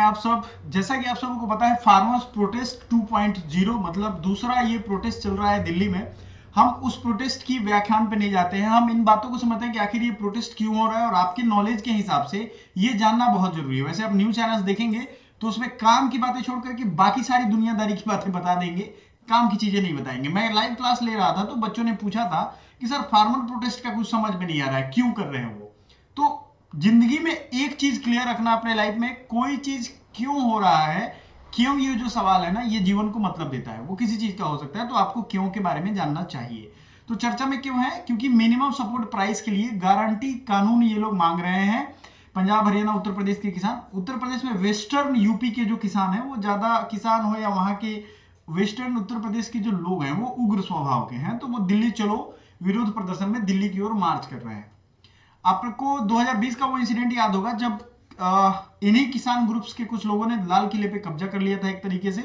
आप सब। जैसा कि आप सबों को पता है फार्मर्स प्रोटेस्ट 2.0 मतलब दूसरा ये प्रोटेस्ट चल रहा है दिल्ली में। हम उस प्रोटेस्ट की व्याख्यान पे नहीं जाते हैं, हम इन बातों को समझते हैं कि आखिर ये प्रोटेस्ट क्यों हो रहा है और आपके नॉलेज के हिसाब से ये जानना बहुत जरूरी है। वैसे आप न्यूज चैनल्स देखेंगे तो उसमें काम की बातें छोड़ करके बाकी सारी दुनियादारी की बातें बता देंगे, काम की चीजें नहीं बताएंगे। मैं लाइव क्लास ले रहा था तो बच्चों ने पूछा था कि सर फार्मर प्रोटेस्ट का कुछ समझ में नहीं आ रहा है, क्यों कर रहे हैं वो। तो जिंदगी में एक चीज क्लियर रखना अपने लाइफ में, कोई चीज क्यों हो रहा है, क्यों, ये जो सवाल है ना ये जीवन को मतलब देता है। वो किसी चीज का हो सकता है, तो आपको क्यों के बारे में जानना चाहिए। तो चर्चा में क्यों है, क्योंकि मिनिमम सपोर्ट प्राइस के लिए गारंटी कानून ये लोग मांग रहे हैं। पंजाब हरियाणा उत्तर प्रदेश के किसान, उत्तर प्रदेश में वेस्टर्न यूपी के जो किसान है वो ज्यादा किसान हो या वहां के वेस्टर्न उत्तर प्रदेश के जो लोग हैं वो उग्र स्वभाव के हैं, तो वो दिल्ली चलो विरोध प्रदर्शन में दिल्ली की ओर मार्च कर रहे हैं। आपको 2020 का वो इंसिडेंट याद होगा जब इन्हीं किसान ग्रुप्स के कुछ लोगों ने लाल किले पे कब्जा कर लिया था। एक तरीके से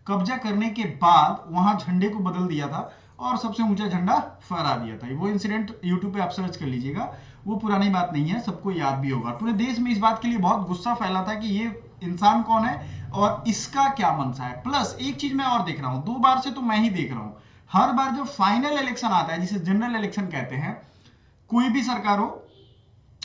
कब्जा करने के बाद वहां झंडे को बदल दिया था और सबसे ऊंचा झंडा फहरा दिया था। वो इंसिडेंट यूट्यूब पे आप सर्च कर लीजिएगा, वो पुरानी बात नहीं है, सबको याद भी होगा। पूरे देश में इस बात के लिए बहुत गुस्सा फैला था कि ये इंसान कौन है और इसका क्या मनसा है। प्लस एक चीज मैं और देख रहा हूं, 2 बार से तो मैं ही देख रहा हूं, हर बार जब फाइनल इलेक्शन आता है जिसे जनरल इलेक्शन कहते हैं, कोई भी सरकार हो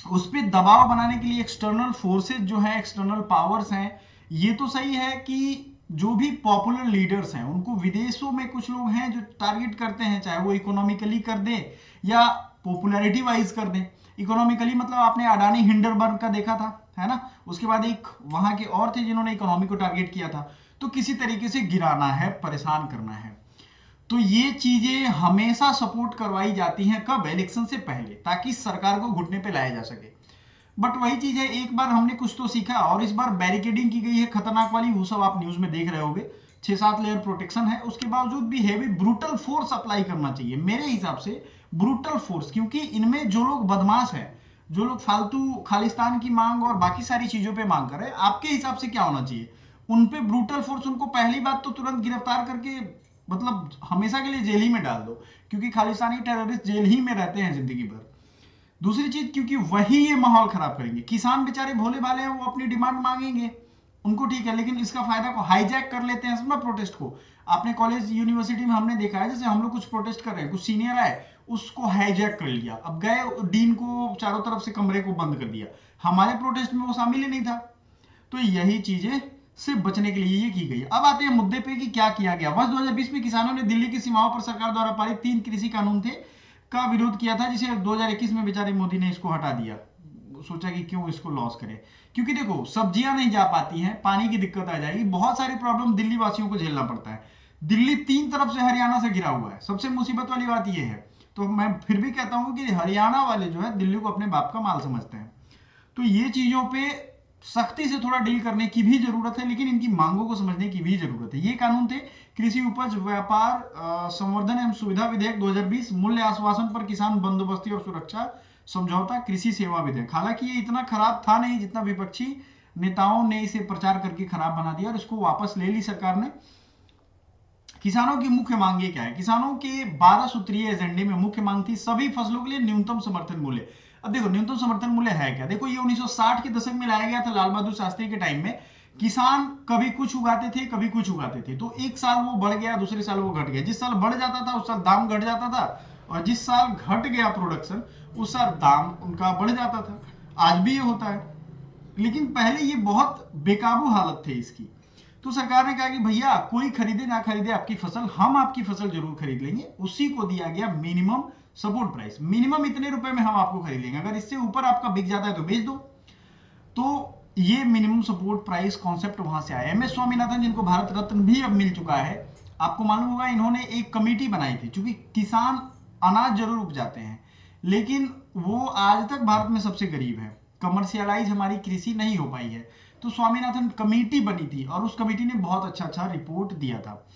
उस पर दबाव बनाने के लिए एक्सटर्नल फोर्सेस जो है, एक्सटर्नल पावर्स हैं। ये तो सही है कि जो भी पॉपुलर लीडर्स हैं उनको विदेशों में कुछ लोग हैं जो टारगेट करते हैं, चाहे वो इकोनॉमिकली कर दें या पॉपुलैरिटी वाइज कर दें। इकोनॉमिकली मतलब आपने अडानी हिंडरबर्ग का देखा था, है ना। उसके बाद एक वहां के और थे जिन्होंने इकोनॉमी को टारगेट किया था। तो किसी तरीके से गिराना है, परेशान करना है। तो ये चीजें हमेशा सपोर्ट करवाई जाती हैं, कब, इलेक्शन से पहले, ताकि सरकार को घुटने पे लाया जा सके। बट वही चीज है, एक बार हमने कुछ तो सीखा और इस बार बैरिकेडिंग की गई है खतरनाक वाली, वो सब आप न्यूज में देख रहे होंगे। 6-7 लेयर प्रोटेक्शन है, उसके बावजूद भी हैवी ब्रूटल फोर्स अप्लाई करना चाहिए मेरे हिसाब से। ब्रूटल फोर्स, क्योंकि इनमें जो लोग बदमाश हैं, जो लोग फालतू खालिस्तान की मांग और बाकी सारी चीजों पे मांग कर रहे हैं, आपके हिसाब से क्या होना चाहिए उन पे ब्रूटल फोर्स। उनको पहली बात तो तुरंत गिरफ्तार करके मतलब हमेशा के लिए जेल ही में डाल दो, क्योंकि खालिस्तानी टेररिस्ट जेल ही में रहते हैं जिंदगी भर। दूसरी चीज, क्योंकि वही ये माहौल खराब करेंगे। किसान बेचारे भोले भाले हैं, वो अपनी डिमांड मांगेंगे, उनको ठीक है, लेकिन इसका फायदा को हाईजैक कर लेते हैं समझ प्रोटेस्ट को। आपने कॉलेज यूनिवर्सिटी में हमने देखा है, जैसे हम लोग कुछ प्रोटेस्ट कर रहे हैं, कुछ सीनियर आए उसको हाईजैक कर लिया, अब गए डीन को चारों तरफ से कमरे को बंद कर दिया। हमारे प्रोटेस्ट में वो शामिल ही नहीं था। तो यही चीजें से बचने के लिए ये की गई। अब आते हैं मुद्दे पे कि क्या किया गया। वर्ष 2020 में किसानों ने दिल्ली की सीमाओं पर सरकार द्वारा पारित 3 कृषि कानून थे का विरोध किया था, जिसे 2021 में बेचारे मोदी ने इसको हटा दिया। सोचा कि क्यों इसको लॉस करें, क्योंकि देखो सब्जियां नहीं जा पाती हैं, पानी की दिक्कत आ जाएगी, बहुत सारी प्रॉब्लम दिल्ली वासियों को झेलना पड़ता है। दिल्ली 3 तरफ से हरियाणा से घिरा हुआ है, सबसे मुसीबत वाली बात यह है। तो मैं फिर भी कहता हूं कि हरियाणा वाले जो है दिल्ली को अपने बाप का माल समझते हैं। तो ये चीजों पे सख्ती से थोड़ा डील करने की भी जरूरत है, लेकिन इनकी मांगों को समझने की भी जरूरत है। ये कानून थे कृषि उपज व्यापार संवर्धन एवं सुविधा विधेयक 2020, मूल्य आश्वासन पर किसान बंदोबस्ती और सुरक्षा समझौता, कृषि सेवा विधेयक। हालांकि ये इतना खराब था नहीं जितना विपक्षी नेताओं ने इसे प्रचार करके खराब बना दिया और इसको वापस ले ली सरकार ने। किसानों की मुख्य मांगे क्या है, किसानों के 12 सूत्रीय एजेंडे में मुख्य मांग थी सभी फसलों के लिए न्यूनतम समर्थन मूल्य। अब देखो न्यूनतम समर्थन मूल्य है क्या, देखो ये 1960 के दशक में लाया गया था लाल बहादुर शास्त्री के टाइम में। किसान कभी कुछ उगाते थे, कभी कुछ उगाते थे, तो एक साल वो बढ़ गया, दूसरे साल वो घट गया। जिस साल बढ़ जाता था उस साल दाम घट जाता था, और जिस साल घट गया प्रोडक्शन उस साल दाम उनका बढ़ जाता था। आज भी ये होता है, लेकिन पहले ये बहुत बेकाबू हालत थी इसकी। तो सरकार ने कहा कि भैया कोई खरीदे ना खरीदे आपकी फसल, हम आपकी फसल जरूर खरीद लेंगे। उसी को दिया गया मिनिमम सपोर्ट प्राइस, मिनिमम इतने रुपए में हम आपको खरीद लेंगे, अगर इससे ऊपर आपका बिक जाता है तो बेच दो। तो ये मिनिमम सपोर्ट प्राइस कॉन्सेप्ट वहां से आया। एम एस स्वामीनाथन जिनको भारत रत्न भी अब मिल चुका है, आपको मालूम होगा इन्होंने एक कमेटी बनाई थी, क्योंकि किसान अनाज जरूर उपजाते हैं लेकिन वो आज तक भारत में सबसे गरीब है, कमर्शियलाइज हमारी कृषि नहीं हो पाई है। तो स्वामीनाथन कमेटी बनी थी और उस कमेटी ने बहुत अच्छा अच्छा रिपोर्ट दिया था।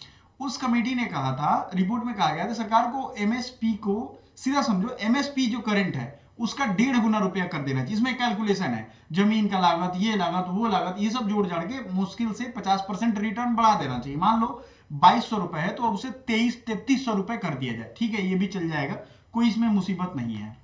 उस कमेटी ने कहा था, रिपोर्ट में कहा गया था सरकार को एमएसपी को सीधा समझो, एमएसपी जो करंट है उसका 1.5 गुना रुपया कर देना चाहिए। इसमें कैलकुलेशन है, जमीन का लागत, ये लागत, वो लागत, ये सब जोड़ जाड़ के मुश्किल से 50% रिटर्न बढ़ा देना चाहिए। मान लो 2200 रुपए है तो अब उसे 2300 रुपए कर दिया जाए, ठीक है, ये भी चल जाएगा, कोई इसमें मुसीबत नहीं है।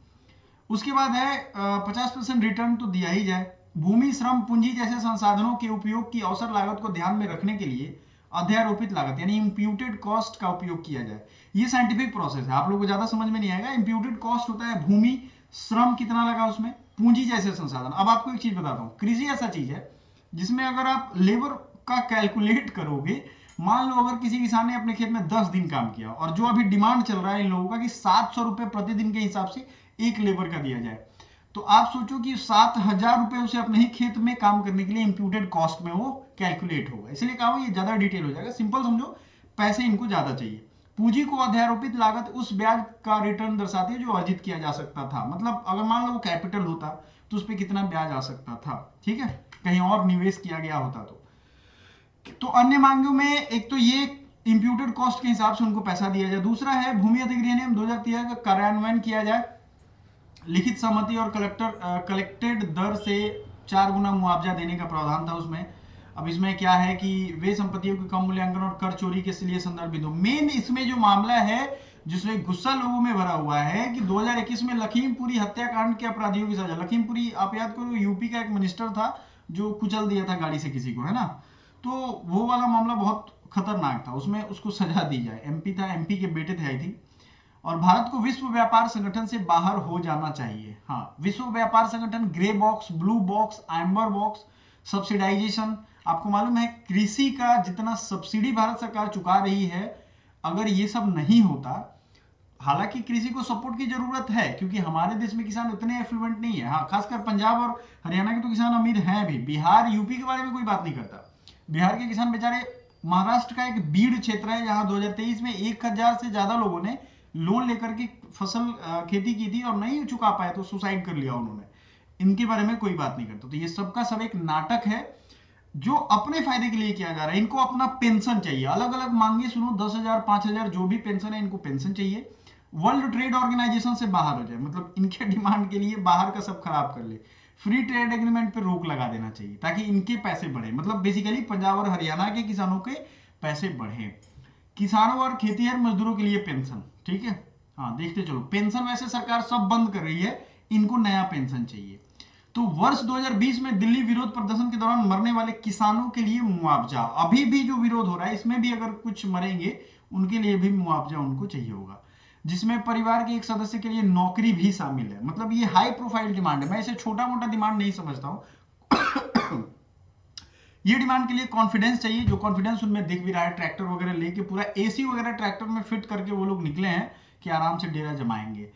उसके बाद है 50% रिटर्न तो दिया ही जाए, भूमि, श्रम, पूंजी जैसे संसाधनों के उपयोग की अवसर लागत को ध्यान में रखने के लिए अध्यारोपित लागत यानी इंप्यूटेड कॉस्ट का उपयोग किया जाए। ये साइंटिफिक प्रोसेस है, आप लोगों को ज्यादा समझ में नहीं आएगा। इंप्यूटेड कॉस्ट होता है भूमि, श्रम कितना लगा उसमें, पूंजी जैसे संसाधन। अब आपको एक चीज बताता हूँ, कृषि ऐसा चीज है जिसमें अगर आप लेबर का कैलकुलेट करोगे, मान लो अगर किसी किसान ने अपने खेत में 10 दिन काम किया और जो अभी डिमांड चल रहा है इन लोगों का कि 700 रुपए प्रतिदिन के हिसाब से एक लेबर का दिया जाए, तो आप सोचो कि 7,000 रुपए उसे अपने ही खेत में काम करने के लिए इंप्यूटेड कॉस्ट में वो कैलकुलेट होगा। इसलिए कहा ये ज्यादा डिटेल हो जाएगा, सिंपल समझो, पैसे इनको ज्यादा चाहिए। पूंजी को अध्यारोपित लागत उस ब्याज का रिटर्न दर्शाती है जो अर्जित किया जा सकता था। मतलब अगर मान लो वो कैपिटल होता तो उस पर कितना ब्याज आ सकता था, ठीक है, कहीं और निवेश किया गया होता तो अन्य मांगों में एक तो ये इंप्यूटेड कॉस्ट के हिसाब से उनको पैसा दिया जाए। दूसरा है भूमि अधिग्रहण नियम 2013 का कार्यान्वयन किया जाए, लिखित सहमति और कलेक्टेड दर से 4 गुना मुआवजा देने का प्रावधान था उसमें। अब इसमें क्या है कि वे संपत्तियों के कम मूल्यांकन और कर चोरी के लिए संदर्भ बिंदु। मेन इसमें जो मामला है जिसमें गुस्सा लोगों में भरा हुआ है कि 2021 में लखीमपुरी हत्याकांड के अपराधियों की सजा। लखीमपुरी आप याद करो, यूपी का एक मिनिस्टर था जो कुचल दिया था गाड़ी से किसी को, है ना, तो वो वाला मामला बहुत खतरनाक था, उसमें उसको सजा दी जाए। एमपी था, एमपी के बेटे थे आई थिंक। और भारत को विश्व व्यापार संगठन से बाहर हो जाना चाहिए। हाँ, विश्व व्यापार संगठन, grey box, blue box, amber box, subsidisation. आपको मालूम है कृषि का जितना सब्सिडी भारत सरकार चुका रही है, अगर ये सब नहीं होता, हालांकि कृषि को सपोर्ट की जरूरत है क्योंकि हमारे देश में किसान उतने एफ्लुएंट नहीं है। हाँ, खासकर पंजाब और हरियाणा के तो किसान अमीर हैं भी, बिहार यूपी के बारे में कोई बात नहीं करता। बिहार के किसान बेचारे, महाराष्ट्र का एक बीड़ क्षेत्र है जहां 2023 में 1,000 से ज्यादा लोगों ने लोन लेकर के फसल खेती की थी और नहीं चुका पाए तो सुसाइड कर लिया उन्होंने। इनके बारे में कोई बात नहीं करता। तो ये सबका सब एक नाटक है जो अपने फायदे के लिए किया जा रहा है। इनको अपना पेंशन चाहिए, अलग अलग मांगे सुनो, 10,000 5,000 जो भी पेंशन है इनको पेंशन चाहिए। वर्ल्ड ट्रेड ऑर्गेनाइजेशन से बाहर हो जाए, मतलब इनके डिमांड के लिए बाहर का सब खराब कर ले। फ्री ट्रेड एग्रीमेंट पे रोक लगा देना चाहिए ताकि इनके पैसे बढ़े, मतलब बेसिकली पंजाब और हरियाणा के किसानों के पैसे बढ़े। किसानों और खेतीहर मजदूरों के लिए पेंशन, ठीक है। हाँ, देखते चलो, पेंशन वैसे सरकार सब बंद कर रही है, इनको नया पेंशन चाहिए। तो वर्ष 2020 में दिल्ली विरोध प्रदर्शन के दौरान मरने वाले किसानों के लिए मुआवजा, अभी भी जो विरोध हो रहा है इसमें भी अगर कुछ मरेंगे उनके लिए भी मुआवजा उनको चाहिए होगा, जिसमें परिवार के एक सदस्य के लिए नौकरी भी शामिल है। मतलब ये हाई प्रोफाइल डिमांड है, मैं इसे छोटा मोटा डिमांड नहीं समझता हूं। ये डिमांड के लिए कॉन्फिडेंस चाहिए, जो कॉन्फिडेंस उनमें दिख भी रहा है। ट्रैक्टर वगैरह लेके पूरा एसी वगैरह ट्रैक्टर में फिट करके वो लोग निकले हैं कि आराम से डेरा जमाएंगे।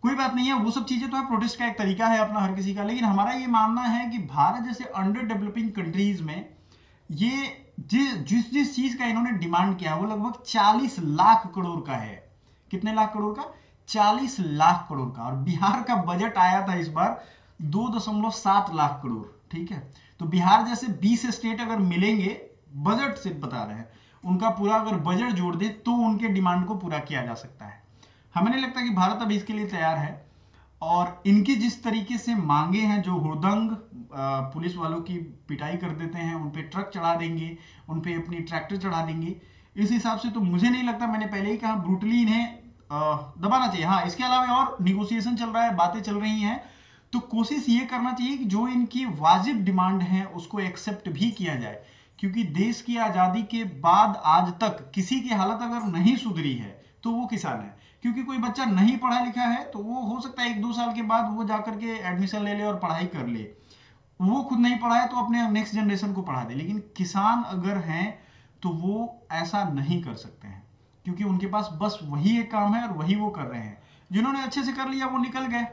कोई बात नहीं है, वो सब चीजें तो है, प्रोटेस्ट का एक तरीका है अपना हर किसी का। लेकिन हमारा ये मानना है कि भारत जैसे अंडर डेवलपिंग कंट्रीज में ये जिस जिस चीज का इन्होंने डिमांड किया वो लगभग 40 लाख करोड़ का है। कितने लाख करोड़ का? 40 लाख करोड़ का। और बिहार का बजट आया था इस बार 2.7 लाख करोड़, ठीक है। तो बिहार जैसे 20 स्टेट अगर मिलेंगे, बजट से बता रहे हैं, उनका पूरा अगर बजट जोड़ दे तो उनके डिमांड को पूरा किया जा सकता है। हमें नहीं लगता कि भारत अभी इसके लिए तैयार है। और इनकी जिस तरीके से मांगे हैं, जो हुड़दंग पुलिस वालों की पिटाई कर देते हैं, उन पे ट्रक चढ़ा देंगे, उन पे अपनी ट्रैक्टर चढ़ा देंगे, इस हिसाब से तो मुझे नहीं लगता, मैंने पहले ही कहा, ब्रूटली इन्हें दबाना चाहिए। हाँ, इसके अलावा और निगोशिएशन चल रहा है, बातें चल रही हैं, तो कोशिश ये करना चाहिए कि जो इनकी वाजिब डिमांड है उसको एक्सेप्ट भी किया जाए। क्योंकि देश की आजादी के बाद आज तक किसी की हालत अगर नहीं सुधरी है तो वो किसान है। क्योंकि कोई बच्चा नहीं पढ़ा लिखा है तो वो हो सकता है 1-2 साल के बाद वो जाकर के एडमिशन ले ले और पढ़ाई कर ले, वो खुद नहीं पढ़ा है तो अपने नेक्स्ट जनरेशन को पढ़ा दे। लेकिन किसान अगर हैं तो वो ऐसा नहीं कर सकते हैं, क्योंकि उनके पास बस वही एक काम है और वही वो कर रहे हैं। जिन्होंने अच्छे से कर लिया वो निकल गए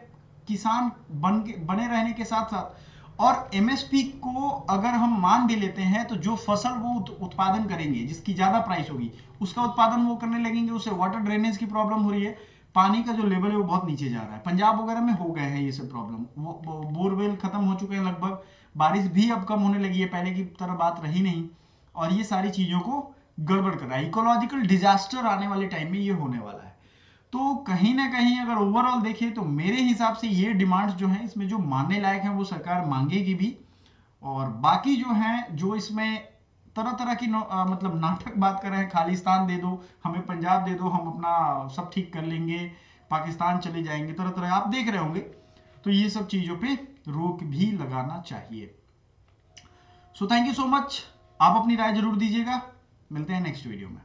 किसान बने रहने के साथ साथ। और एमएसपी को अगर हम मान भी लेते हैं तो जो फसल वो उत्पादन करेंगे, जिसकी ज्यादा प्राइस होगी, उसका उत्पादन वो करने लगेंगे, उससे वाटर ड्रेनेज की प्रॉब्लम हो रही है, पानी का जो लेवल है वो बहुत नीचे जा रहा है। पंजाब वगैरह में हो गए हैं ये सब प्रॉब्लम, वो बोरवेल खत्म हो चुके हैं लगभग, बारिश भी अब कम होने लगी है, पहले की तरह बात रही नहीं। और ये सारी चीजों को गड़बड़ कर रहा है। इकोलॉजिकल डिजास्टर आने वाले टाइम में ये होने वाला है। तो कहीं ना कहीं अगर ओवरऑल देखें तो मेरे हिसाब से ये डिमांड्स जो हैं इसमें जो मानने लायक हैं वो सरकार मांगेगी भी। और बाकी जो हैं, जो इसमें तरह तरह की मतलब नाटक बात कर रहे हैं, खालिस्तान दे दो हमें, पंजाब दे दो, हम अपना सब ठीक कर लेंगे, पाकिस्तान चले जाएंगे, तरह तरह आप देख रहे होंगे। तो ये सब चीजों पे रोक भी लगाना चाहिए। So thank you so much, आप अपनी राय जरूर दीजिएगा, मिलते हैं नेक्स्ट वीडियो में।